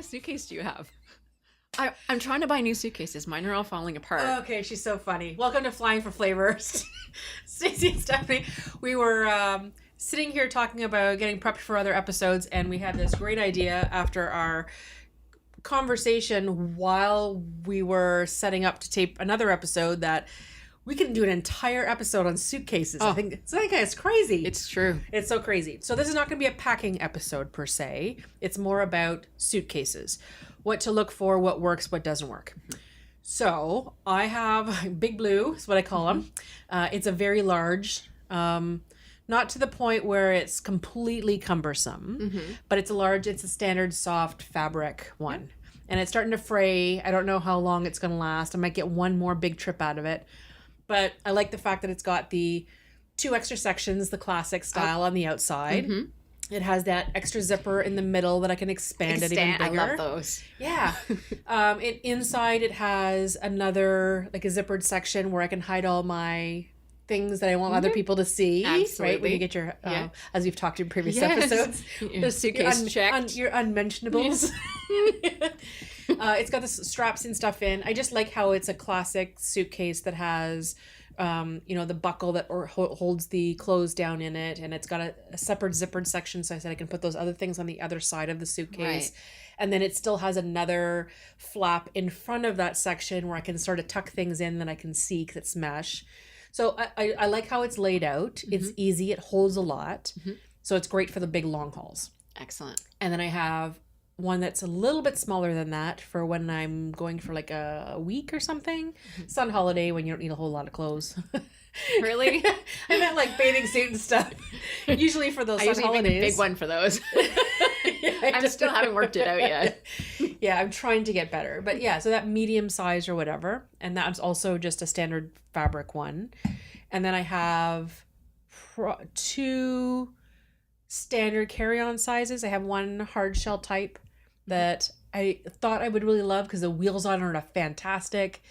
suitcase do you have? I'm trying to buy new suitcases. Mine are all falling apart. Okay, she's so funny. Welcome to Flying for Flavors. Stacey and Stephanie. We were sitting here talking about getting prepped for other episodes, and we had this great idea after our conversation while we were setting up to tape another episode that we can do an entire episode on suitcases. I think it's crazy. It's true. It's so crazy. So this is not going to be a packing episode per se. It's more about suitcases. What to look for, what works, what doesn't work. So I have Big Blue is what I call them. It's a very large, not to the point where it's completely cumbersome, but it's a standard soft fabric one. And it's starting to fray. I don't know how long it's going to last. I might get one more big trip out of it. But I like the fact that it's got the 2 extra sections, the classic style on the outside. It has that extra zipper in the middle that I can expand it even bigger. I love those. Yeah. Inside it has another, like a zippered section where I can hide all my things that I want other people to see. Absolutely. Right? When you get your, as we've talked in previous episodes. The suitcase checked. Your unmentionables. It's got the straps and stuff in. I just like how it's a classic suitcase that has... the buckle that holds the clothes down in it, and it's got a separate zippered section, so I said I can put those other things on the other side of the suitcase. Right. And then it still has another flap in front of that section where I can sort of tuck things in that I can see because it's mesh. So I like how it's laid out. It's easy. It holds a lot. So it's great for the big long hauls. Excellent. And then I have one that's a little bit smaller than that for when I'm going for like a week or something. It's on holiday when you don't need a whole lot of clothes. Really? I meant like bathing suit and stuff. Usually for those holidays. I usually make a big one for those. I still haven't worked it out yet. Yeah, I'm trying to get better. But yeah, so that medium size or whatever. And that's also just a standard fabric one. And then I have 2 standard carry-on sizes. I have one hard shell type that I thought I would really love because the wheels on it are fantastic,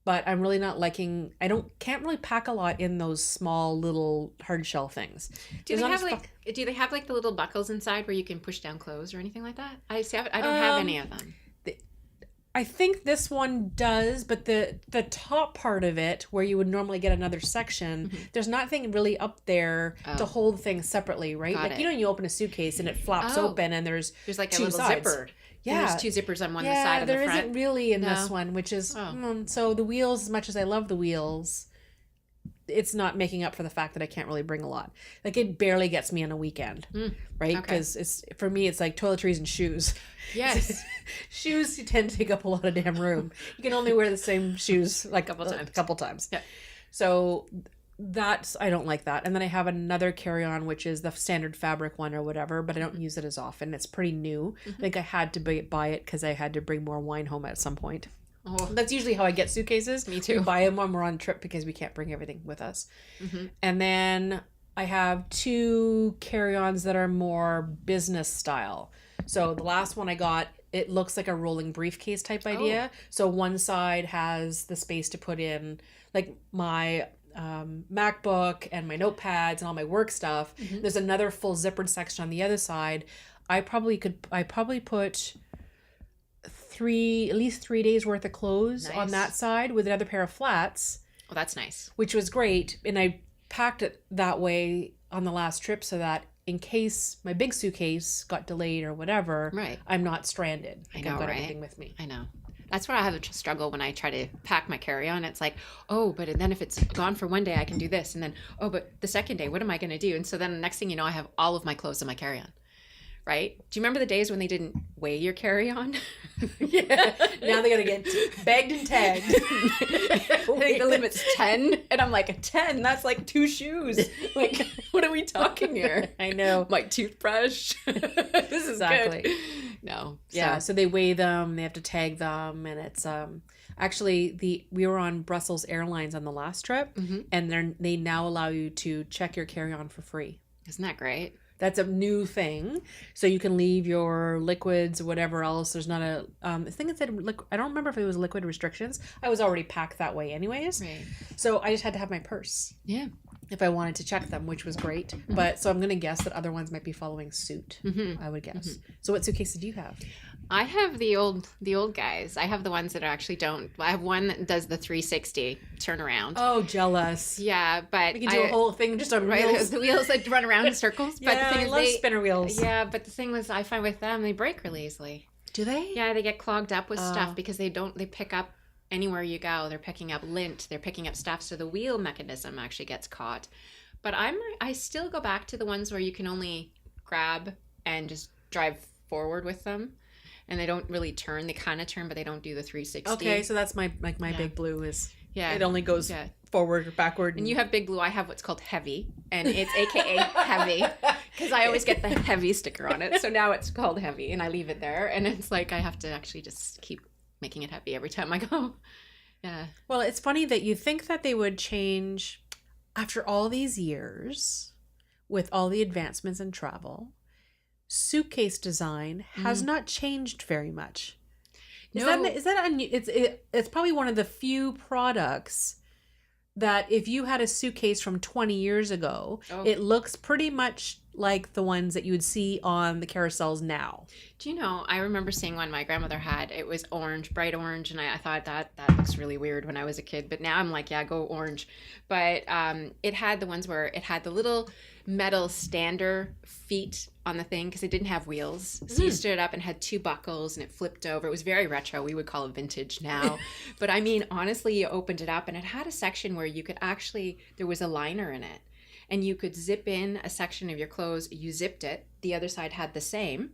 but I'm really not liking. Can't really pack a lot in those small little hard shell things. Do they have like the little buckles inside where you can push down clothes or anything like that? I don't have any of them. I think this one does, but the top part of it, where you would normally get another section, there's nothing really up there to hold things separately, right? Got like, it. You open a suitcase and it flops open and there's like 2 a little sides. zipper. Yeah. And there's 2 zippers on one side of the front. There isn't really in this one, which is... so the wheels, as much as I love the wheels, it's not making up for the fact that I can't really bring a lot. Like, it barely gets me on a weekend, right? Because for me, it's like toiletries and shoes. Yes. Shoes, you tend to take up a lot of damn room. You can only wear the same shoes like a couple times. Yeah. So I don't like that. And then I have another carry-on, which is the standard fabric one or whatever, but I don't use it as often. It's pretty new. I think I had to buy it because I had to bring more wine home at some point. Oh. That's usually how I get suitcases. Me too. We buy them when we're on trip because we can't bring everything with us. And then I have 2 carry-ons that are more business style. So the last one I got, it looks like a rolling briefcase type idea. So one side has the space to put in like my MacBook and my notepads and all my work stuff. There's another full zippered section on the other side. I probably put at least 3 days worth of clothes on that side with another pair of flats. Oh, that's nice. Which was great. And I packed it that way on the last trip so that in case my big suitcase got delayed or whatever, I'm not stranded. I know, I've got everything with me. I know. That's where I have a struggle when I try to pack my carry-on. It's like, but then if it's gone for one day, I can do this. And then, but the second day, what am I going to do? And so then the next thing you know, I have all of my clothes in my carry-on. Right? Do you remember the days when they didn't weigh your carry-on? Yeah. Now they got to get bagged and tagged. I think the limit's 10. And I'm like, 10? That's like 2 shoes. Like, what are we talking here? I know. My toothbrush. This is good. No. Yeah. So they weigh them. They have to tag them. And it's actually we were on Brussels Airlines on the last trip. And they now allow you to check your carry-on for free. Isn't that great? That's a new thing. So you can leave your liquids or whatever else. There's not a... I think it said... I don't remember if it was liquid restrictions. I was already packed that way anyways. Right. So I just had to have my purse. Yeah. If I wanted to check them, which was great. But so I'm going to guess that other ones might be following suit. I would guess. So what suitcase did you have? I have the old guys. I have the ones that actually don't. I have one that does the 360 turnaround. Oh, jealous. Yeah, but We can do a whole thing just on right, wheels. the wheels that run around in circles. But Yeah, the thing I is, love spinner wheels. yeah, but the thing was, I find with them they break really easily. Do they? Yeah, they get clogged up with stuff because they pick up anywhere you go. They're picking up lint. They're picking up stuff, so the wheel mechanism actually gets caught. But I still go back to the ones where you can only grab and just drive forward with them. And they don't really turn. They kind of turn, but they don't do the 360. Okay, so that's my big blue is. Yeah. It only goes forward or backward. And you have big blue. I have what's called heavy, and it's AKA heavy because I always get the heavy sticker on it. So now it's called heavy, and I leave it there. And it's like I have to actually just keep making it heavy every time I go. Yeah. Well, it's funny that you think that they would change after all these years with all the advancements in travel. Suitcase design has not changed very much. It's probably one of the few products that if you had a suitcase from 20 years ago, it looks pretty much like the ones that you would see on the carousels now. Do you know, I remember seeing one my grandmother had. It was orange, bright orange, and I thought that looks really weird when I was a kid. But now I'm like, yeah, go orange. But it had the ones where it had the little metal stander feet on the thing because it didn't have wheels. So you stood up and had two buckles and it flipped over. It was very retro. We would call it vintage now. But I mean, honestly, you opened it up and it had a section where you could actually, there was a liner in it. And you could zip in a section of your clothes. You zipped it. The other side had the same.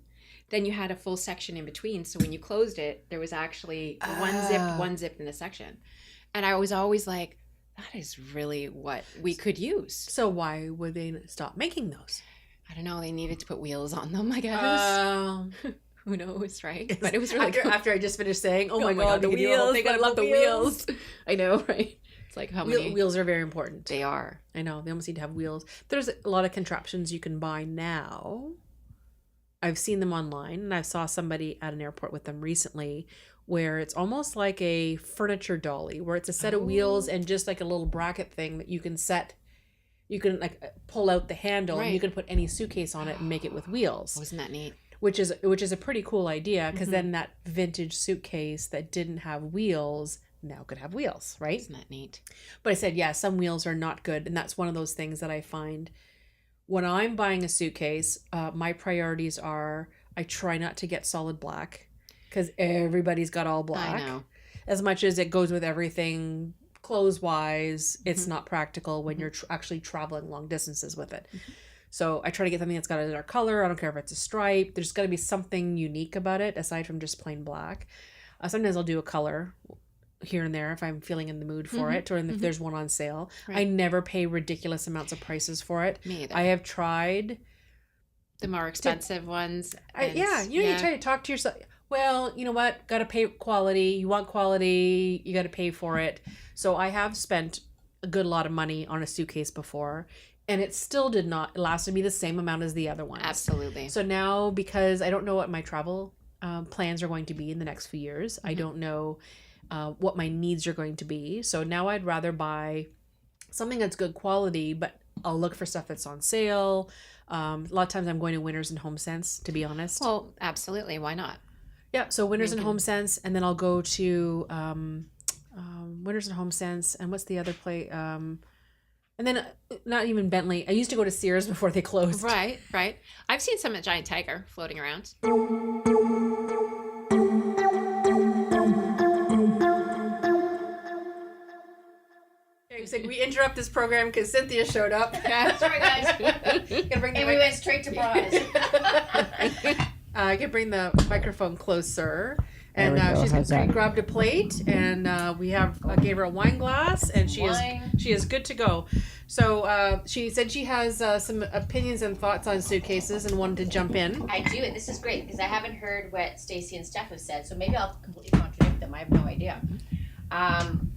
Then you had a full section in between. So when you closed it, there was actually one zipped in a section. And I was always like, that is really what we could use. So why would they stop making those? I don't know. They needed to put wheels on them, I guess. Who knows, right? But it was really cool. After I just finished saying, oh my God, the wheels. I love the wheels. I know, right? It's like how many wheels are very important. They are. I know. They almost need to have wheels. There's a lot of contraptions you can buy now. I've seen them online, and I saw somebody at an airport with them recently where it's almost like a furniture dolly, where it's a set of wheels and just like a little bracket thing that you can set. You can like pull out the handle and you can put any suitcase on it and make it with wheels. Wasn't that neat? Which is a pretty cool idea because then that vintage suitcase that didn't have wheels now could have wheels, right? Isn't that neat? But I said, yeah, some wheels are not good. And that's one of those things that I find when I'm buying a suitcase, my priorities are I try not to get solid black because everybody's got all black. I know. As much as it goes with everything clothes-wise, it's not practical when you're actually traveling long distances with it. So I try to get something that's got a dark color. I don't care if it's a stripe. There's got to be something unique about it aside from just plain black. Sometimes I'll do a color here and there if I'm feeling in the mood for it or if there's one on sale. Right. I never pay ridiculous amounts of prices for it. Me either. I have tried the more expensive ones. You try to talk to yourself. Well, you know what? Got to pay quality. You want quality, you got to pay for it. So I have spent a good lot of money on a suitcase before, and it still did not lasted me the same amount as the other ones. Absolutely. So now, because I don't know what my travel plans are going to be in the next few years, I don't know what my needs are going to be. So now I'd rather buy something that's good quality, but I'll look for stuff that's on sale. A lot of times I'm going to Winners and Home Sense, to be honest. Well, absolutely. Why not? Yeah, so Winners and Home Sense, and then I'll go to Winners and Home Sense, and what's the other place? And then not even Bentley. I used to go to Sears before they closed. Right. I've seen some at Giant Tiger floating around. So we interrupt this program because Cynthia showed up. Yeah, sorry guys. And we went straight to bras. I can bring the microphone closer, and she grabbed a plate, and we have gave her a wine glass, and she is good to go. So she said she has some opinions and thoughts on suitcases and wanted to jump in. I do, and this is great because I haven't heard what Stacey and Steph have said, so maybe I'll completely contradict them. I have no idea.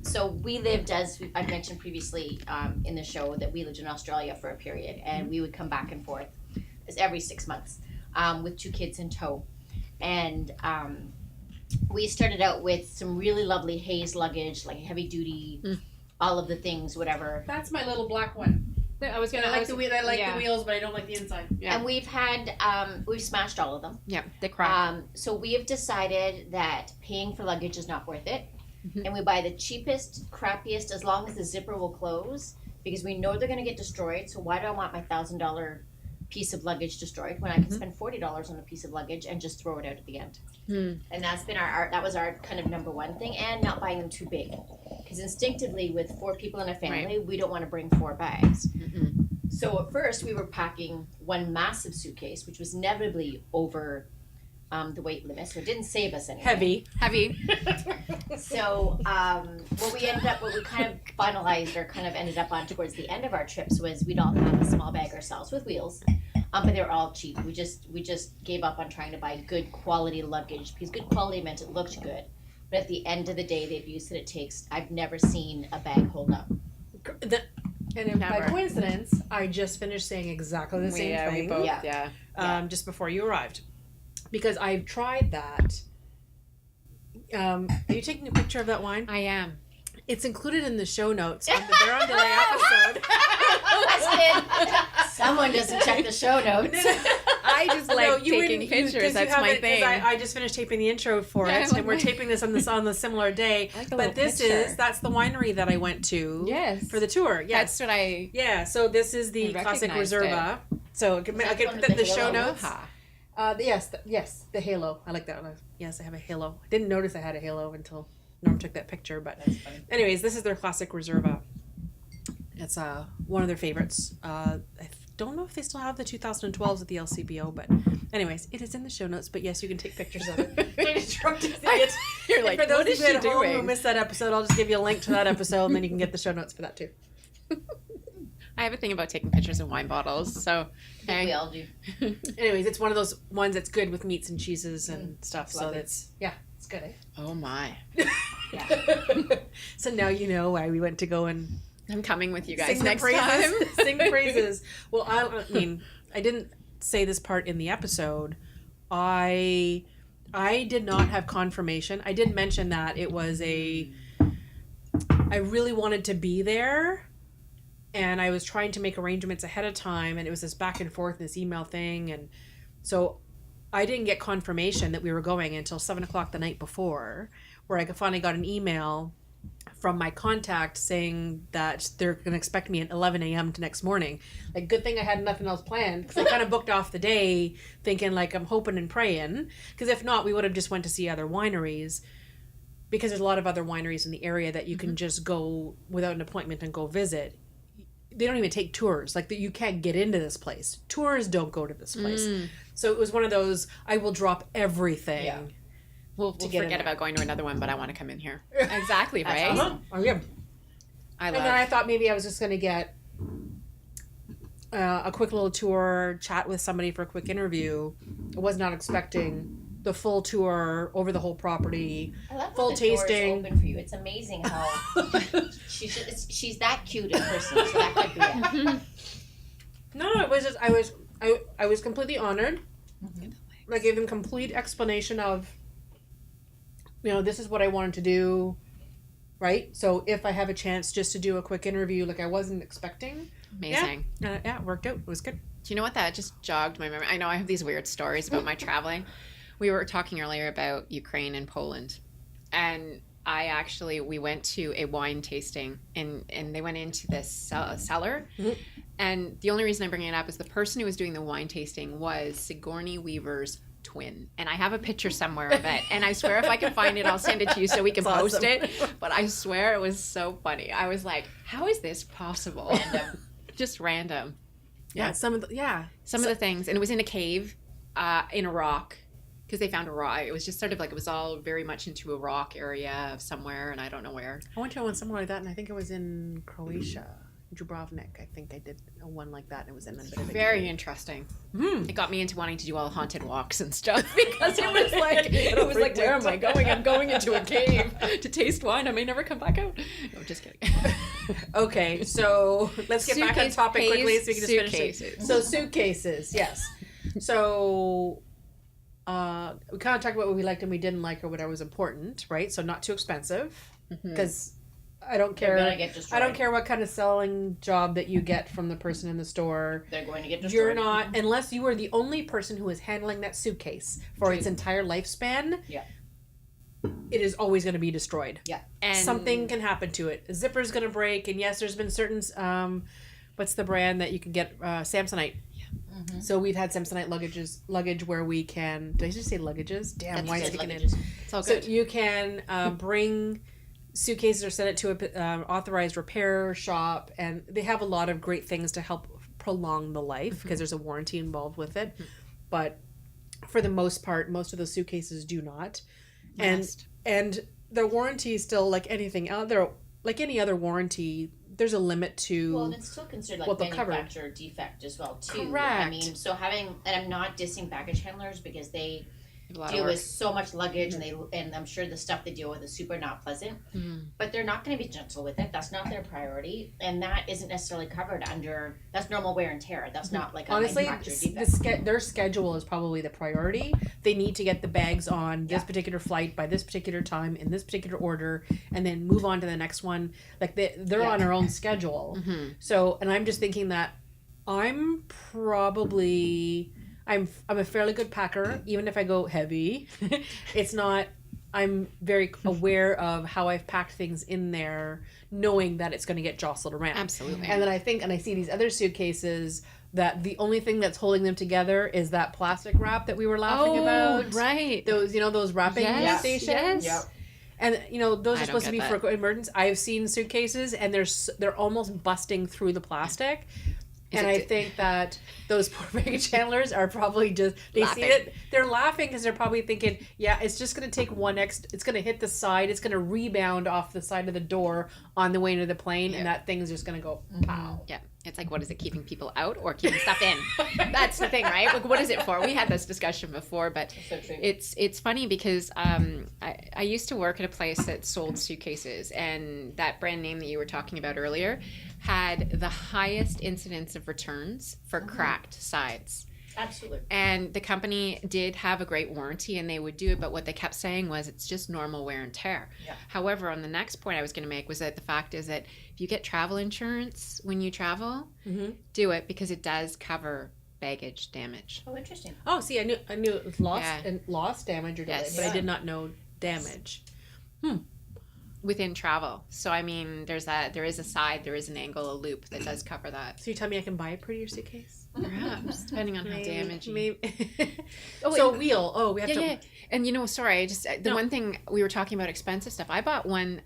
So we lived, as I've mentioned previously in the show, that we lived in Australia for a period, and we would come back and forth every 6 months with 2 kids in tow. And we started out with some really lovely Hayes luggage, like heavy duty, all of the things, whatever. That's my little black one. I was gonna. I like the wheel. I like yeah. the wheels, but I don't like the inside. Yeah. And we've had, we've smashed all of them. Yeah, they crack. So we have decided that paying for luggage is not worth it. Mhm. And we buy the cheapest, crappiest, as long as the zipper will close, because we know they're going to get destroyed. So why do I want my $1,000 piece of luggage destroyed when I can spend $40 on a piece of luggage and just throw it out at the end? And that's been that was our kind of number one thing, and not buying them too big, because instinctively with 4 people in a family, we don't want to bring 4 bags. So at first we were packing one massive suitcase, which was inevitably over the weight limit, so it didn't save us anything. Heavy. So what we kind of finalized or kind of ended up on towards the end of our trips was we'd all have a small bag ourselves with wheels, but they were all cheap. We just gave up on trying to buy good quality luggage, because good quality meant it looked good. But at the end of the day, the abuse that it takes, I've never seen a bag hold up. And by Never. coincidence, I just finished saying exactly the same thing. We both, Yeah. Just before you arrived, because I've tried that. Are you taking a picture of that wine? I am. It's included in the show notes on the Bear on Delay episode. Someone doesn't check the show notes. I just like taking pictures. That's my thing. I just finished taping the intro for Yeah, it, and we're taping this on the similar day. I like the But little picture. that's the winery that I went to. Yes. For the tour. Yes. That's what I. Yeah. So this is the I classic recognized Reserva. So I can that put one that in the with the show halo? notes. Yes, the halo. I like that one. Yes, I have a halo. I didn't notice I had a halo until Norm took that picture. But anyways, this is their classic Reserva. It's one of their favorites. I don't know if they still have the 2012s at the LCBO, but anyways, it is in the show notes. But yes, you can take pictures of it. You're like, for those what is of you she at home who doing? missed that episode, I'll just give you a link to that episode, and then you can get the show notes for that too. I have a thing about taking pictures in wine bottles, so I think we all do. Anyways, it's one of those ones that's good with meats and cheeses and stuff. So love it. it's it's good. Eh? Oh my. So now you know why we went to go and I'm coming with you guys sing the next praises. time. Sing the praises. Well, I mean, I didn't say this part in the episode. I did not have confirmation. I did mention that it was I really wanted to be there, and I was trying to make arrangements ahead of time, and it was this back and forth, this email thing, and so I didn't get confirmation that we were going until 7:00 the night before, where I finally got an email from my contact saying that they're going to expect me at 11 a.m. to next morning. Like, good thing I had nothing else planned, because I kind of booked off the day thinking, like, I'm hoping and praying, because if not, we would have just went to see other wineries, because there's a lot of other wineries in the area that you can just go without an appointment and go visit. They don't even take tours. Like, you can't get into this place. Tours don't go to this place. So it was one of those, I will drop everything. Yeah. We'll get in forget there. about going to another one, but I want to come in here. Exactly, right? Uh-huh. Oh, yeah. I And love then I thought maybe I was just going to get a quick little tour, chat with somebody for a quick interview. I was not expecting the full tour over the whole property. I love Full how the door is tasting. open for you. It's amazing how she's that cute in person. So that could be it. No, it was just I was completely honored. I gave them complete explanation of, this is what I wanted to do, right? So if I have a chance just to do a quick interview, like I wasn't expecting, Amazing. yeah, it worked out. It was good. Do you know what? That just jogged my memory. I know I have these weird stories about my traveling. We were talking earlier about Ukraine and Poland, and we went to a wine tasting, and they went into this cellar. And the only reason I'm bringing it up is the person who was doing the wine tasting was Sigourney Weaver's twin, and I have a picture somewhere of it, and I swear if I can find it I'll send it to you so we can That's post awesome. it. But I swear it was so funny. I was like, how is this possible? Just random. Some of the things, and it was in a cave in a rock, because they found a rock. It was just sort of like, it was all very much into a rock area of somewhere, and I don't know where. I went to one somewhere like that, and I think it was in Croatia. Dubrovnik, I think I did one like that, and it was in a bit of a Very cave. interesting. Mm. It got me into wanting to do all haunted walks and stuff, because it was like, where am I going? I'm going into a cave to taste wine. I may never come back out. No, just kidding. Okay, so let's get back on Suitcase topic quickly so we can just finish Suitcases. it. So suitcases, yes. So we kind of talked about what we liked and we didn't like, or whatever was important, right? So not too expensive, because I don't They're care. gonna get destroyed. I don't care what kind of selling job that you get from the person in the store. They're going to get destroyed. You're not, unless you are the only person who is handling that suitcase for its entire lifespan. Yeah. It is always going to be destroyed. Yeah. And Something can happen to it. A zipper's going to break, and yes, there's been certain. What's the brand that you can get? Samsonite. Mm-hmm. So we've had Samsonite luggage where we can. Did I just say luggages? Damn, That's why is good, it getting in? luggages. it's all So good. you can bring suitcases or send it to a authorized repair shop, and they have a lot of great things to help prolong the life because there's a warranty involved with it. But for the most part, most of those suitcases do not, Last. and the warranty is still like anything out there, like any other warranty. There's a limit to. Well, and it's still considered like what they'll cover. manufacturer defect as well too. I Correct. mean, so having, and I'm not dissing baggage handlers because they A lot of deal work. with so much luggage, and I'm sure the stuff they deal with is super not pleasant. Mhm. But they're not going to be gentle with it. That's not their priority, and that isn't necessarily covered under. That's normal wear and tear. That's not like a Honestly, manufacturer defect. their schedule is probably the priority. They need to get the bags on this Yeah. particular flight by this particular time in this particular order, and then move on to the next one. Like they're Yeah. on their own schedule. Mhm. So, and I'm just thinking that I'm probably I'm a fairly good packer, even if I go heavy. It's not. I'm very aware of how I've packed things in there, knowing that it's going to get jostled around. Absolutely. And then I think, and I see these other suitcases that the only thing that's holding them together is that plastic wrap that we were laughing about. right. Those, those wrapping Yes, stations. yes. And those I are don't supposed to be get for emergency. I've seen suitcases, and they're almost busting through the plastic. And I think that those poor baggage handlers are probably just see Laughing. it. They're laughing because they're probably thinking, yeah, it's just going to take it's going to hit the side. It's going to rebound off the side of the door on the way into the plane, and that thing's just going to go pow. Yeah. It's like, what is it, keeping people out or keeping stuff in? That's the thing, right? Like, what is it for? We had this discussion before, but So true. it's funny because I used to work at a place that sold suitcases, and that brand name that you were talking about earlier had the highest incidence of returns for cracked sides. Absolutely. And the company did have a great warranty and they would do it, but what they kept saying was it's just normal wear and tear. Yeah. However, on the next point I was going to make was that the fact is that if you get travel insurance when you travel, do it because it does cover baggage damage. Oh, interesting. Oh, see, I knew it was lost Yeah. and lost damage or delay, Yes. but I Yeah. did not know damage. Within travel. So, I mean, there is a side, there is an angle, a loop that does cover that. So you tell me I can buy a prettier suitcase? Perhaps, depending on how damaged. Maybe. Oh, So and- wheel. Oh, we have to. Yeah. And sorry, I just the No. one thing we were talking about expensive stuff. I bought one.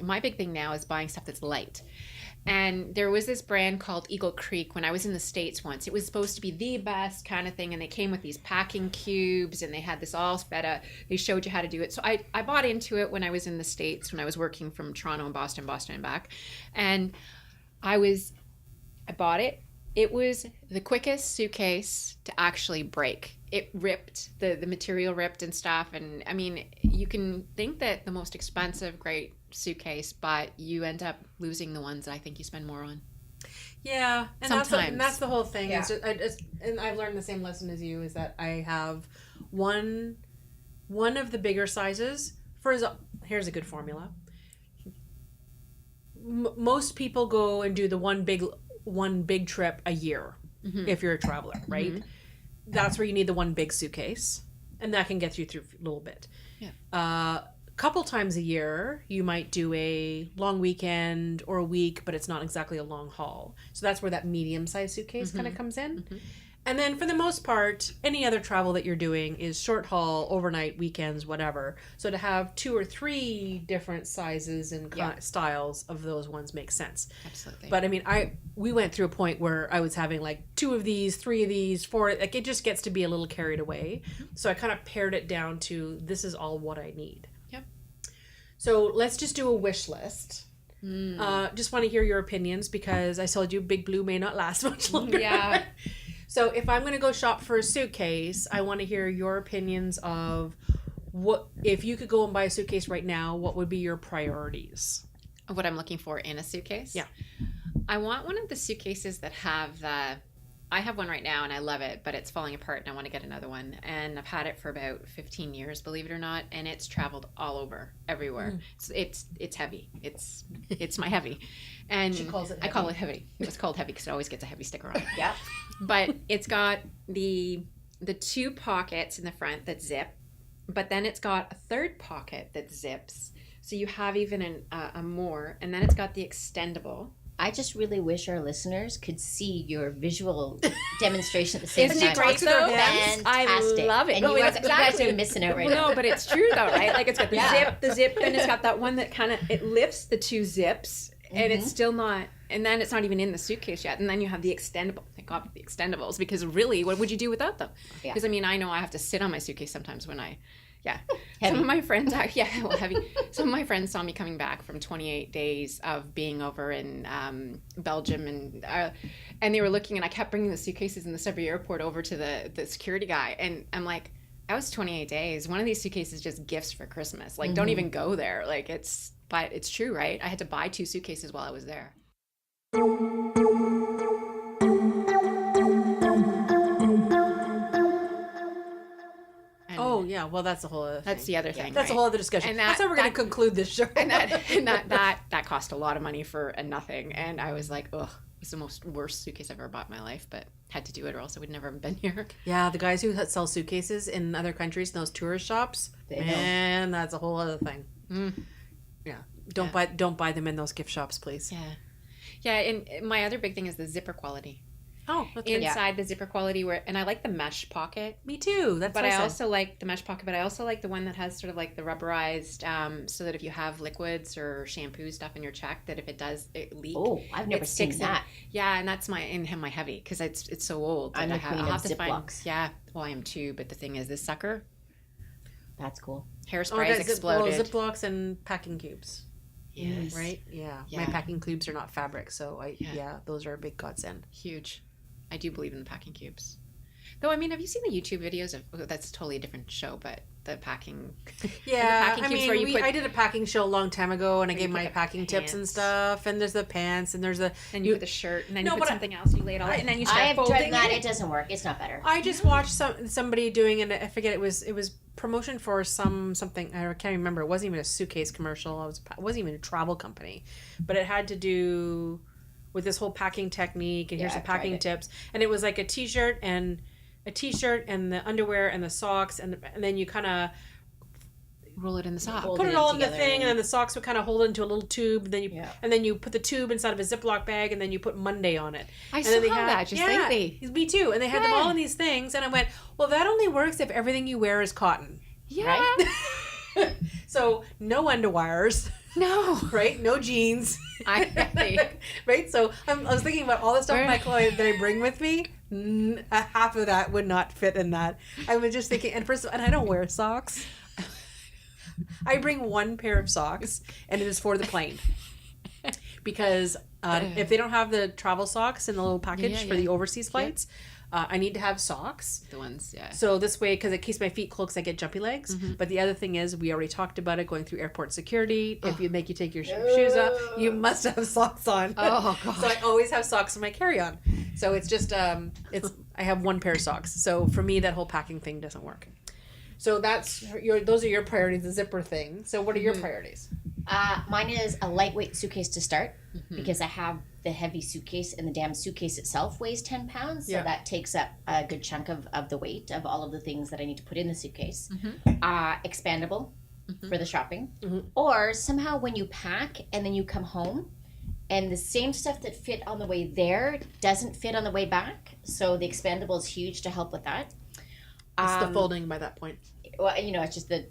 My big thing now is buying stuff that's light. And there was this brand called Eagle Creek when I was in the States once. It was supposed to be the best kind of thing, and they came with these packing cubes, and they had this all sped up. They showed you how to do it. So I bought into it when I was in the States, when I was working from Toronto and Boston and back. And I bought it. It was the quickest suitcase to actually break. It ripped, the material ripped and stuff. And I mean, you can think that the most expensive, great suitcase, but you end up losing the ones that I think you spend more on. Yeah, and Sometimes. that's the whole thing. Yeah. And I've learned the same lesson as you is that I have one of the bigger sizes. Here's a good formula. Most people go and do the one big trip a year if you're a traveler, right? That's where you need the one big suitcase, and that can get you through a little bit. Yeah. Couple times a year you might do a long weekend or a week, but it's not exactly a long haul, so that's where that medium-sized suitcase kind of comes in. And then for the most part, any other travel that you're doing is short haul, overnight, weekends, whatever. So to have 2 or 3 different sizes and styles of those ones makes sense. Absolutely. But I mean, we went through a point where I was having like 2 of these, 3 of these, 4. Like it just gets to be a little carried away. So I kind of pared it down to this is all what I need. Yep. So let's just do a wish list. Just want to hear your opinions because I told you Big Blue may not last much longer. Yeah. So if I'm going to go shop for a suitcase, I want to hear your opinions of what if you could go and buy a suitcase right now, what would be your priorities? What I'm looking for in a suitcase? Yeah. I want one of the suitcases that have the I have one right now and I love it, but it's falling apart and I want to get another one. And I've had it for about 15 years, believe it or not, and it's traveled all over, everywhere. It's heavy. It's my heavy. And She calls it I call it heavy. It was called heavy because it always gets a heavy sticker on it. Yeah. But it's got the 2 pockets in the front that zip, but then it's got a third pocket that zips. So you have even a more, and then it's got the extendable. I just really wish our listeners could see your visual demonstration at the same Isn't time. it great though? Fantastic. I love it. And No, you guys exactly. are missing out right No, now. but it's true though, right? Like it's got Yeah. the zip, then it's got that one that kind of, it lifts the 2 zips, and it's still not, and then it's not even in the suitcase yet. And then you have the extendable. Thank God for the extendables, because really, what would you do without them? Yeah. Because I mean, I know I have to sit on my suitcase sometimes when yeah. Heavy. Some of my friends, heavy. Some of my friends saw me coming back from 28 days of being over in Belgium, and they were looking, and I kept bringing the suitcases in the Sudbury airport over to the security guy, and I'm like, that was 28 days. One of these suitcases just gifts for Christmas. Like, don't even go there. Like, but it's true, right? I had to buy 2 suitcases while I was there. Oh yeah, well that's a whole other thing. That's the other thing. That's right? a whole other discussion. And That's how we're going to conclude this show. And that cost a lot of money for a nothing. And I was like, ugh, it's the worst suitcase I've ever bought in my life, but had to do it or else I would never have been here. Yeah, the guys who sell suitcases in other countries, in those tourist shops, man, that's a whole other thing. Yeah, don't buy them in those gift shops, please. Yeah. And my other big thing is the zipper quality. Oh, that's good. Inside the zipper quality, and I like the mesh pocket. Me too. That's But what I said. also like the mesh pocket, but I also like the one that has sort of like the rubberized, so that if you have liquids or shampoo stuff in your check, that if it does leak, Oh, I've never seen sticks that. Yeah, and that's my heavy because it's so old. I'm that the queen I'll of have to find. Ziplocs. Yeah, well, I am too. But the thing is, this sucker That's cool. hairspray has exploded. Ziplocs and packing cubes. Yes, Right? Yeah. Yeah. My packing cubes are not fabric, so those are a big godsend. Huge. I do believe in the packing cubes. Though, I mean, have you seen the YouTube videos of, that's totally a different show, but the packing. Yeah, packing cubes where you put- I did a packing show a long time ago, and I Where you gave put my the packing tips and pants. stuff, and there's the pants, and there's the... And you put the shirt, and then No, you put but something else, and you lay it all out, and then you start I have folding tried that. it. It doesn't work. It's not better. I just watched somebody doing, and I forget, it was promotion for something, I can't remember, it wasn't even a suitcase commercial, it wasn't even a travel company, but it had to do with this whole packing technique, and here's Yeah, the packing I've tried it. tips, and it was like a t-shirt and the underwear and the socks, and then you kind of Roll it in the sock. Hold put it it all in the together thing, and- and then the socks would kind of hold it into a little tube, and then you put the tube inside of a Ziploc bag, and then you put Monday on it. I And saw then they that just lately. Me too. And they had them Yeah. all in these things, and I went, well, that only works if everything you wear is cotton. Yeah. Right? So no underwires, No. right? No jeans. Right? So I was thinking about all the stuff in my clothing that I bring with me. Half of that would not fit in that. I was just thinking, and I don't wear socks. I bring one pair of socks, and it is for the plane. Because if they don't have the travel socks in the little package for the overseas flights, I need to have socks. The ones, yeah. So this way, because it keeps my feet cold, 'cause I get jumpy legs. But the other thing is, we already talked about it, going through airport security. If you take your shoes off, you must have socks on. Oh, God. So I always have socks in my carry-on. So it's just, I have one pair of socks. So for me, that whole packing thing doesn't work. So those are your priorities, the zipper thing. So what are your priorities? Mine is a lightweight suitcase to start because I have the heavy suitcase, and the damn suitcase itself weighs 10 pounds. So Yeah. that takes up a good chunk of the weight of all of the things that I need to put in the suitcase. Expandable for the shopping. Or somehow when you pack and then you come home, and the same stuff that fit on the way there doesn't fit on the way back. So the expandable is huge to help with that. It's the folding by that point. Well, it's just the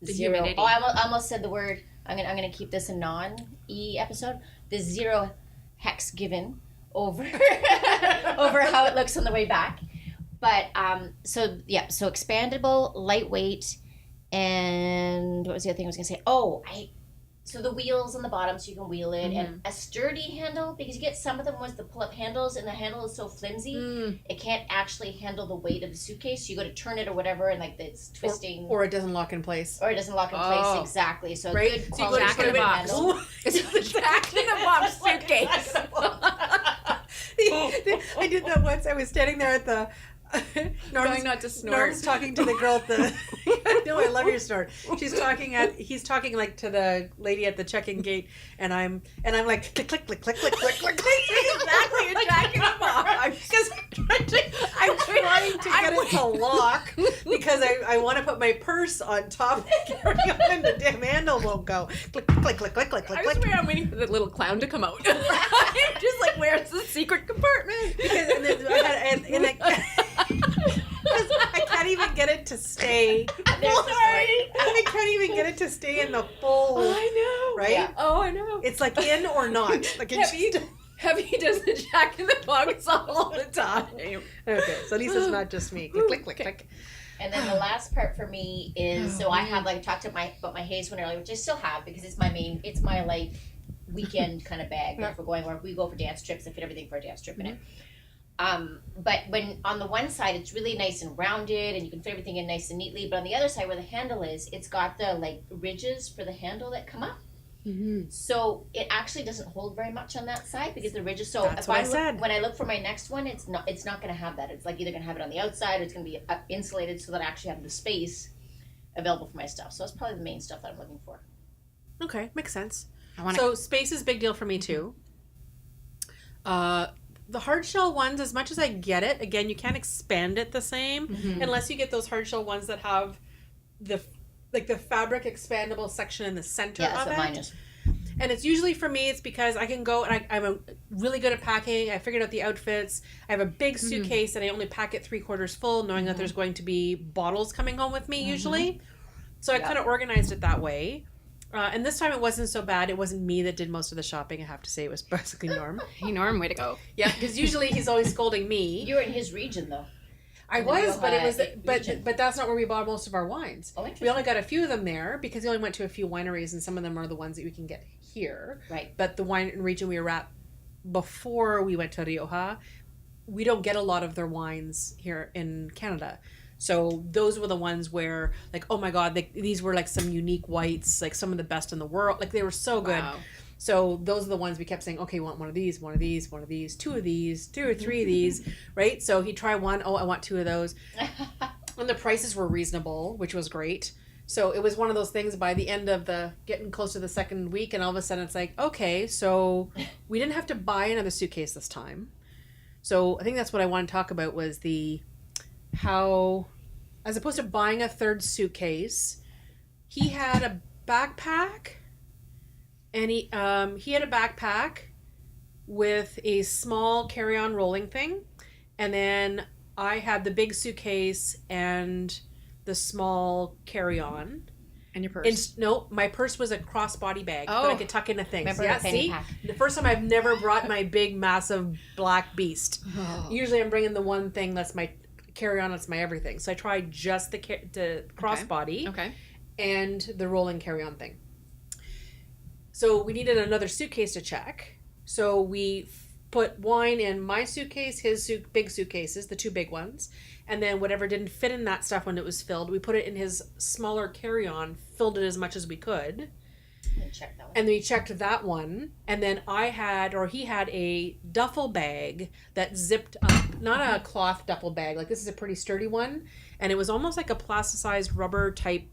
zero. humidity. Oh, I almost said the word. I'm gonna keep this a non-E episode. The zero hex given over over how it looks on the way back. But so expandable, lightweight, and what was the other thing I was gonna say? So the wheels on the bottom, so you can wheel it, and a sturdy handle, because you get some of them with the pull-up handles, and the handle is so flimsy, it can't actually handle the weight of the suitcase. So you got to turn it or whatever, and like it's twisting, Or it doesn't lock in place. or it doesn't lock in place exactly. So Right? good So you quality go to Jack in the handle. box. It's a Jack in the box suitcase. I did that once. I was standing there at the Trying not to snort. Norm's talking to the girl at the no, I love your snort. He's talking like to the lady at the check-in gate, and I'm like click click click click click click click. Exactly, you're jacking them off. Because I'm trying to get it to lock because I want to put my purse on top of the carry-on and the damn handle won't go. Click click click click click click I click. swear I'm waiting for the little clown to come out. I'm just like, where's the secret compartment? Because I can't even get it to stay. I can't even get it to stay in the full. I know. Right? Yeah. Oh, I know. It's like in or not. Like it's Heavy does the Jack in the Box all the time. okay. So at least it's not just me. Click click click click. And then the last part for me is so I have like talked about my haze one earlier, which I still have because it's my like weekend kind of bag. If we're going where we go for dance trips, I fit everything for a dance trip in it. But when on the one side it's really nice and rounded and you can fit everything in nice and neatly, but on the other side where the handle is, it's got the like ridges for the handle that come up. Mm-hmm. So it actually doesn't hold very much on that side because the ridges. So That's what I said. When I look for my next one, it's not going to have that. It's like either going to have it on the outside or it's going to be insulated so that I actually have the space available for my stuff. So that's probably the main stuff that I'm looking for. Okay, makes sense. wanna... So space is a big deal for me too. The hard shell ones, as much as I get it, again, you can't expand it the same unless you get those hard shell ones that have the fabric expandable section in the center Yeah, that's of what it. mine is. And it's usually for me, it's because I can go and I'm really good at packing. I figured out the outfits. I have a big suitcase and I only pack it 3/4 full, knowing that there's going to be bottles coming home with me usually. So I kind of organized it that way. And this time it wasn't so bad. It wasn't me that did most of the shopping. I have to say it was basically Norm. Hey, Norm, way to go. Yeah, because usually he's always scolding me. You were in his region though. I In was, the but it was, region. but that's not where we bought most of our wines. Oh, We interesting. only got a few of them there because we only went to a few wineries, and some of them are the ones that we can get here. Right. But the wine region we were at before we went to Rioja, we don't get a lot of their wines here in Canada. So those were the ones where, like, oh my God, these were like some unique whites, like some of the best in the world. Like they were so good. Wow. So those are the ones we kept saying, okay, we want one of these, one of these, one of these, two of these, 2 or 3 of these, right? So he'd try one, oh, I want 2 of those. And the prices were reasonable, which was great. So it was one of those things by the end of getting close to the second week, and all of a sudden it's like, okay, so we didn't have to buy another suitcase this time. So I think that's what I want to talk about was how, as opposed to buying a third suitcase, he had a backpack. And he had a backpack with a small carry-on rolling thing. And then I had the big suitcase and the small carry-on. And your purse. No, my purse was a crossbody bag that I could tuck into things. Remember Yeah, the fanny see? pack. The first time I've never brought my big, massive black beast. Oh. Usually I'm bringing the one thing that's my carry-on, that's my everything. So I tried just the crossbody Okay. and the rolling carry-on thing. So we needed another suitcase to check. So we put wine in my suitcase, his big suitcases, the 2 big ones. And then whatever didn't fit in that stuff when it was filled, we put it in his smaller carry-on, filled it as much as we could. Check that one. And then we checked that one. And then he had a duffel bag that zipped up, not a cloth duffel bag. Like this is a pretty sturdy one. And it was almost like a plasticized rubber type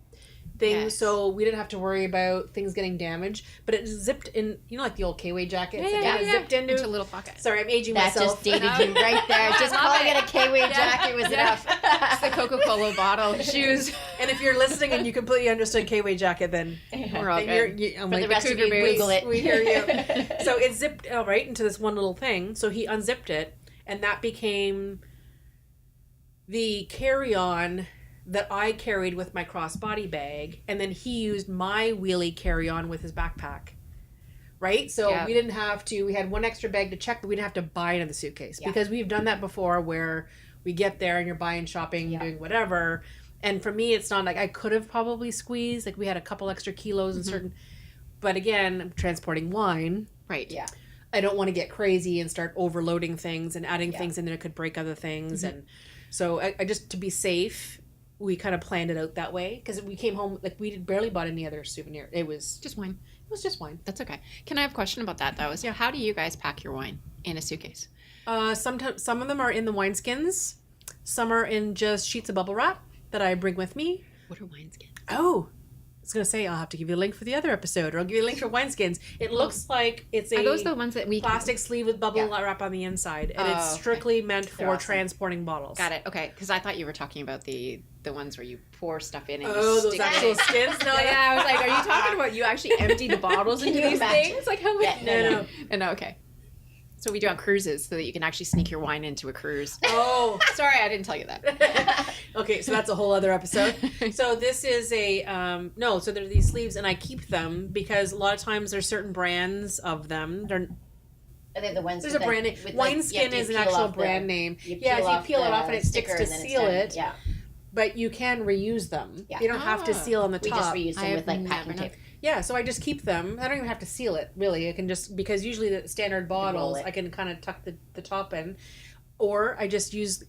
thing, Yes. so we didn't have to worry about things getting damaged. But it zipped in, like the old K-Way jackets. Yeah. Zipped into a little pocket. Sorry, I'm aging That myself. just dated you right there. Just calling it a K-Way jacket was enough. It's the Coca-Cola bottle. Shoes. And if you're listening and you completely understood K-Way jacket, then We're all good. I'm For like, the rest of cougar you, bears. Google it. we hear you. So it zipped right into this one little thing. So he unzipped it, and that became the carry-on that I carried with my crossbody bag, and then he used my wheelie carry-on with his backpack. Right? So Yeah. we didn't have to, we had one extra bag to check, but we didn't have to buy another suitcase. Yeah. Because we've done that before where we get there and you're buying, shopping, doing whatever. And for me, it's not like I could have probably squeezed, like we had a couple extra kilos in certain, but again, I'm transporting wine. Right. Yeah. I don't want to get crazy and start overloading things and adding things in there that could break other things. And so I just, to be safe, we kind of planned it out that way because we came home, like we barely bought any other souvenir. It was Just wine. just wine. That's okay. Can I have a question about that though? So how do you guys pack your wine in a suitcase? Sometimes some of them are in the wineskins. Some are in just sheets of bubble wrap that I bring with me. What are wineskins? Oh, I was going to say, I'll have to give you a link for the other episode, or I'll give you a link for wineskins. It looks like it's Are those the ones that we plastic sleeve with bubble wrap on the inside, and it's strictly meant for transporting bottles. Got it. Okay, because I thought you were talking about the ones where you pour stuff in and you those stick actual it. skins? No, Yeah, I was like, are you talking about you actually empty the bottles into you these imagine? things? Like how much? Yeah, no. No, okay. So we do on cruises so that you can actually sneak your wine into a cruise. Oh, Sorry, I didn't tell you that. okay, so that's a whole other episode. So this is a so there are these sleeves, and I keep them because a lot of times there's certain brands of them. Are they the ones There's a brand name. Wineskin is an actual brand name. So you peel it off and it sticks to seal it. Yeah. But you can reuse them. Yeah. You don't have to seal on the We just top. reuse them I with like have packing never tape. Yeah, so I just keep them. I don't even have to seal it, really. I can just, because usually the standard bottles, it. I can kind of tuck the top in. Or I just use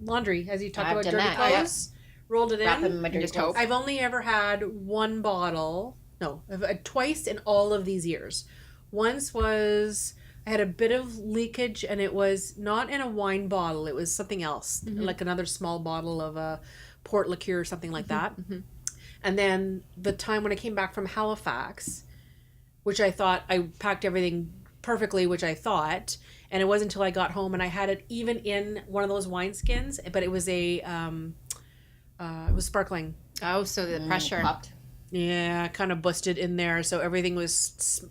laundry, as you talked I've about done dirty that, yeah. clothes. Rolled it Wrap them in. in my dirty just clothes. hope. I've only ever had one bottle. No, I've had twice in all of these years. Once was, I had a bit of leakage, and it was not in a wine bottle. It was something else, like another small bottle of a port liqueur or something like that. And then the time when I came back from Halifax, which I thought I packed everything perfectly, which I thought, and it wasn't until I got home and I had it even in one of those wineskins, but it was it was sparkling. Oh, so the pressure. Popped. Yeah, kind of busted in there, so everything was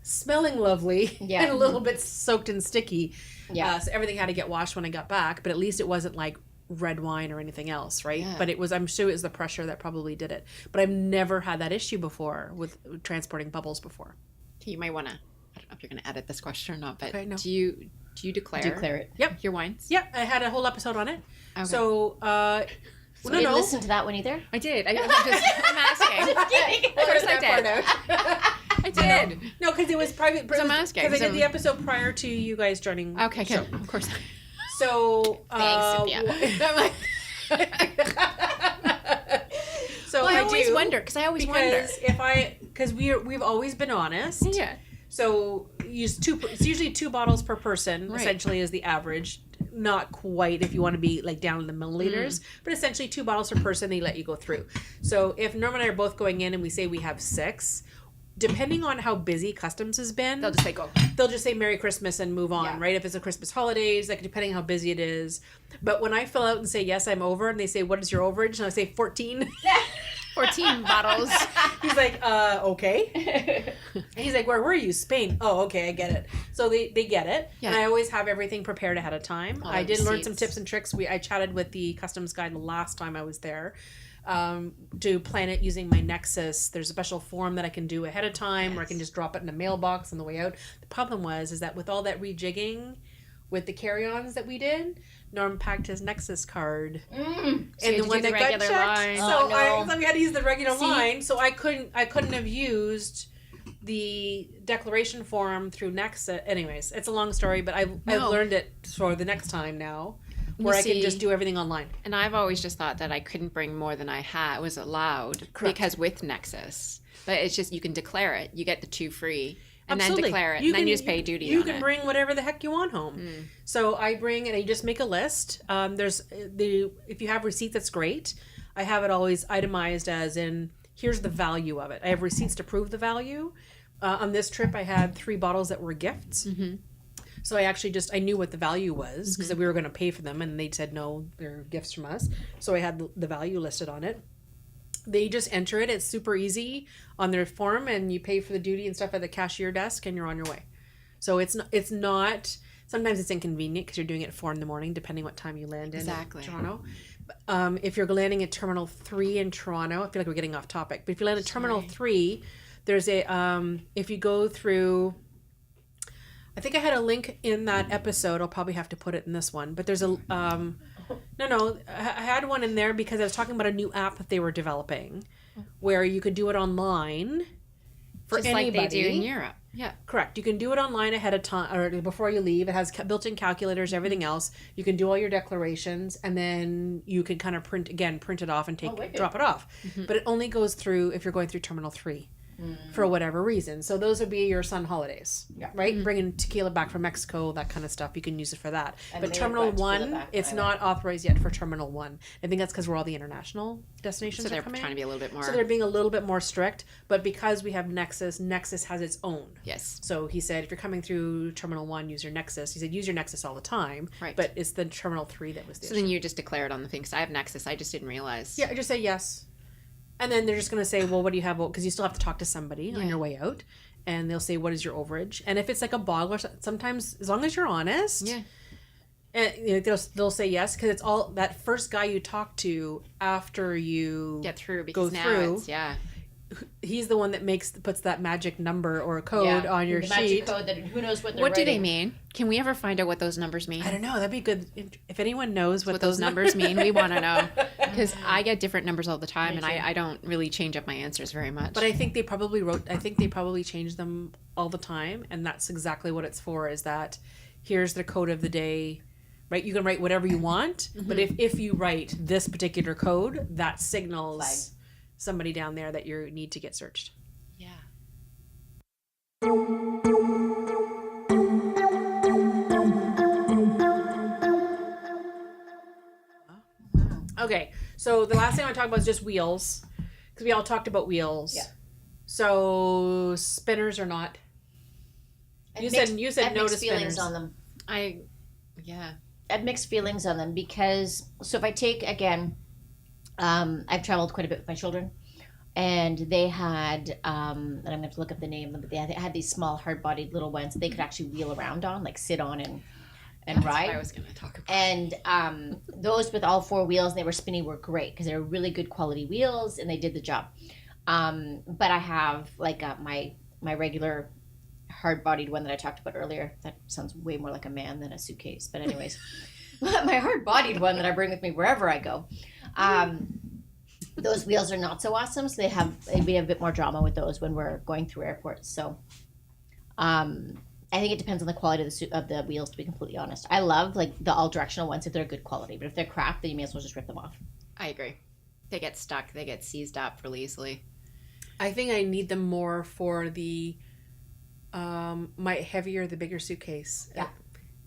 smelling lovely Yeah. and a little bit soaked and sticky. Yeah. So everything had to get washed when I got back, but at least it wasn't like red wine or anything else, right? Yeah. But it was, I'm sure it was the pressure that probably did it. But I've never had that issue before with transporting bubbles before. You might want to. I don't know if you're going to edit this question or not, but Okay, no. do you declare it. your wines? Yeah, I had a whole episode on it. Okay. So, So you didn't listen to that one either? I did. I'm asking. Of course I did. I did. No, because it was private. Because I'm asking. Because I did the episode prior to you guys joining. Okay, good. So, Of course. so Thanks, Cynthia. I'm like, so well, I I always do, wonder because I always wonder. because we've always been honest. Yeah. So it's usually 2 bottles per person. Right. Essentially, is the average. Not quite if you want to be like down in the milliliters, but essentially 2 bottles per person. They let you go through. So if Norm and I are both going in and we say we have 6, depending on how busy customs has been, They'll just say go. they'll just say Merry Christmas and move on, Yeah. right? If it's a Christmas holidays, like depending how busy it is. But when I fill out and say yes, I'm over, and they say what is your overage, and I say 14. 14 bottles. He's like, okay. And he's like, where were you? Spain. Oh, okay, I get it. So they get it. Yeah. And I always have everything prepared ahead of time. All I the did learn some receipts. tips and tricks. I chatted with the customs guy the last time I was there to plan it using my Nexus. There's a special form that I can do ahead of time where I can just drop it in a mailbox on the way out. The problem is that with all that rejigging with the carry-ons that we did, Norm packed his Nexus card. So you And had the to one do the that got regular checked. line. So Oh, no. we had to use the regular See? line. So I couldn't have used the declaration form through Nexus. Anyways, it's a long story, but I've No. learned it for the next time now, where I can see- just do everything online. And I've always just thought that I couldn't bring more than I was allowed Correct. because with Nexus. But it's just you can declare it. You get the 2 free. And Absolutely. then declare it. You And then can- you just pay duty You on can it. bring whatever the heck you want home. So I bring, and I just make a list. If you have receipts, that's great. I have it always itemized as in, here's the value of it. I have receipts to prove the value. On this trip, I had 3 bottles that were gifts. So I knew what the value was because we were going to pay for them, and they said no, they're gifts from us. So I had the value listed on it. They just enter it. It's super easy on their form, and you pay for the duty and stuff at the cashier desk, and you're on your way. So it's not. Sometimes it's inconvenient because you're doing it at 4 a.m, depending what time you land in Exactly. Toronto. If you're landing at Terminal 3 in Toronto, I feel like we're getting off topic. But if you land at Terminal 3, there's a if you go through. I think I had a link in that episode. I'll probably have to put it in this one. But there's a I had one in there because I was talking about a new app that they were developing, where you could do it online for Just anybody. like they do in Europe. Yeah. Correct. You can do it online ahead of time or before you leave. It has built-in calculators, everything else. You can do all your declarations, and then you can kind of print it off and wicked. drop it off. But it only goes through if you're going through Terminal 3. for whatever reason. So those would be your sun holidays, Yeah. right? Bringing tequila back from Mexico, that kind of stuff. You can use it for that. I But may have Terminal brought tequila 1, back, it's by the not authorized yet for Terminal 1. I think that's because we're all the international destinations So they're are coming. trying to be a little bit more. So they're being a little bit more strict. But because we have Nexus, Nexus has its own. Yes. So he said, if you're coming through Terminal 1, use your Nexus. He said, use your Nexus all the time. Right. But it's the Terminal 3 that was the So issue. then you just declare it on the thing. Because I have Nexus. I just didn't realize. Yeah, just say yes. And then they're just going to say, well, what do you have? Because you still have to talk to somebody on your way out. And they'll say, what is your overage? And if it's like a bottle or sometimes, as long as you're honest. Yeah. And they'll say yes. Because it's all that first guy you talk to after you Get through because now through. it's, yeah. He's the one that puts that magic number or a code on your the sheet. magic code that who knows what they're What do they writing. mean? Can we ever find out what those numbers mean? I don't know. That'd be good. If anyone knows What those numbers mean, we want to know. Because I get different numbers all the time, and I don't really change up my answers very much. But I think they probably change them all the time, and that's exactly what it's for. Is that here's the code of the day, right? You can write whatever you want, but if you write this particular code, that signals somebody down there that you need to get searched. yeah. Okay, so the last thing I want to talk about is just wheels, because we all talked about wheels. Yeah. So spinners or not? I You have said mixed- no I have to mixed feelings spinners. on them. Yeah. I have mixed feelings on them because if I take again, I've traveled quite a bit with my children, and they had and I'm going to have to look up the name, but they had these small hard-bodied little ones that they could actually wheel around on, like sit on and That's ride. what I was going to talk about. And those with all four wheels, and they were spinny, were great because they were really good quality wheels and they did the job. But I have like my regular hard-bodied one that I talked about earlier. That sounds way more like a man than a suitcase. But anyways, my hard-bodied one that I bring with me wherever I go. Those wheels are not so awesome, so we have a bit more drama with those when we're going through airports. So I think it depends on the quality of the wheels, to be completely honest. I love like the all-directional ones if they're good quality, but if they're crap, then you may as well just rip them off. I agree. They get stuck. They get seized up really easily. I think I need them more for the my heavier, the bigger suitcase. Yeah.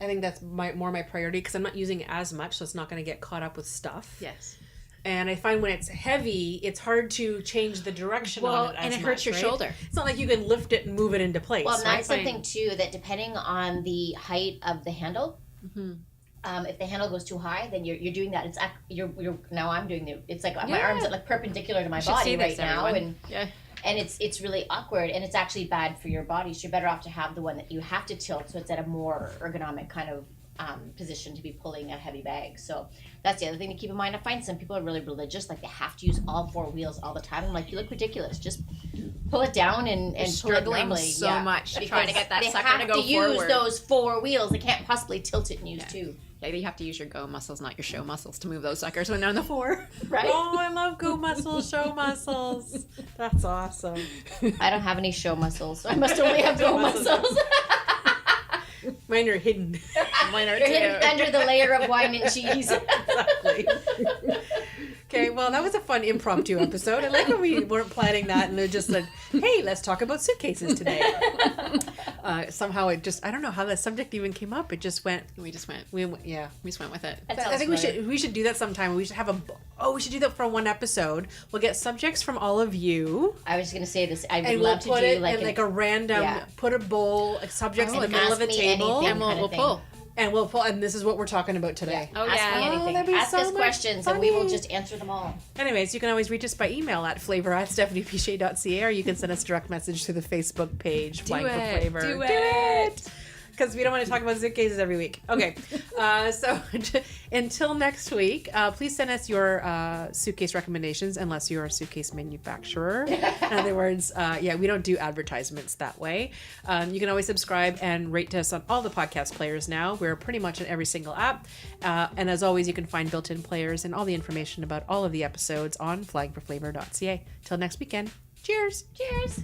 I think that's more my priority because I'm not using it as much, so it's not going to get caught up with stuff. Yes. And I find when it's heavy, it's hard to change the direction on it as and it much, hurts your right? shoulder. It's not like you can lift it and move it into place. Well, and right? that's something too that depending on the height of the handle, if the handle goes too high, then you're doing that. It's you're now I'm doing it's like my arms are like perpendicular to my should body see right this, now, everyone. and it's really awkward, and it's actually bad for your body. So you're better off to have the one that you have to tilt, so it's at a more ergonomic kind of position to be pulling a heavy bag. So that's the other thing to keep in mind. I find some people are really religious, like they have to use all four wheels all the time. I'm like, you look ridiculous. Just pull it down and pull it struggling normally. so much trying to get that they sucker have to go use forward. those four wheels. They can't possibly tilt it and use two. Yeah, you have to use your go muscles, not your show muscles, to move those suckers when they're on the floor. Right? Oh, I love go muscles, show muscles. That's awesome. I don't have any show muscles. I must only have go muscles. Mine are hidden. Mine are They're hidden under the layer of wine and cheese. Exactly. Okay, well, that was a fun impromptu episode. I like when we weren't planning that and they're just like, hey, let's talk about suitcases today. Somehow it just, I don't know how that subject even came up. It just went, We just went we with it. That I sounds think we should do that sometime. We should have we should do that for one episode. We'll get subjects from all of you. I was going to say this. I would And we'll love to put do it like in like a random, put a bowl, like subjects in the middle of a Ask Me table. Anything And we'll kind of thing. pull. And we'll pull, and this is what we're talking about today. Oh, Ask yeah. me Oh, anything. that'd be Ask so us much questions and we will funny. just answer them all. Anyways, you can always reach us by email at flavor@stephaniepichet.ca, or you can send us a direct message through the Facebook page, Flying for it. Flavor. Do it. Because we don't want to talk about suitcases every week. Okay, so until next week, please send us your suitcase recommendations, unless you're a suitcase manufacturer. In other words, we don't do advertisements that way. You can always subscribe and rate us on all the podcast players now. We're pretty much on every single app. And as always, you can find built-in players and all the information about all of the episodes on flyingforflavor.ca. Till next weekend, cheers! Cheers.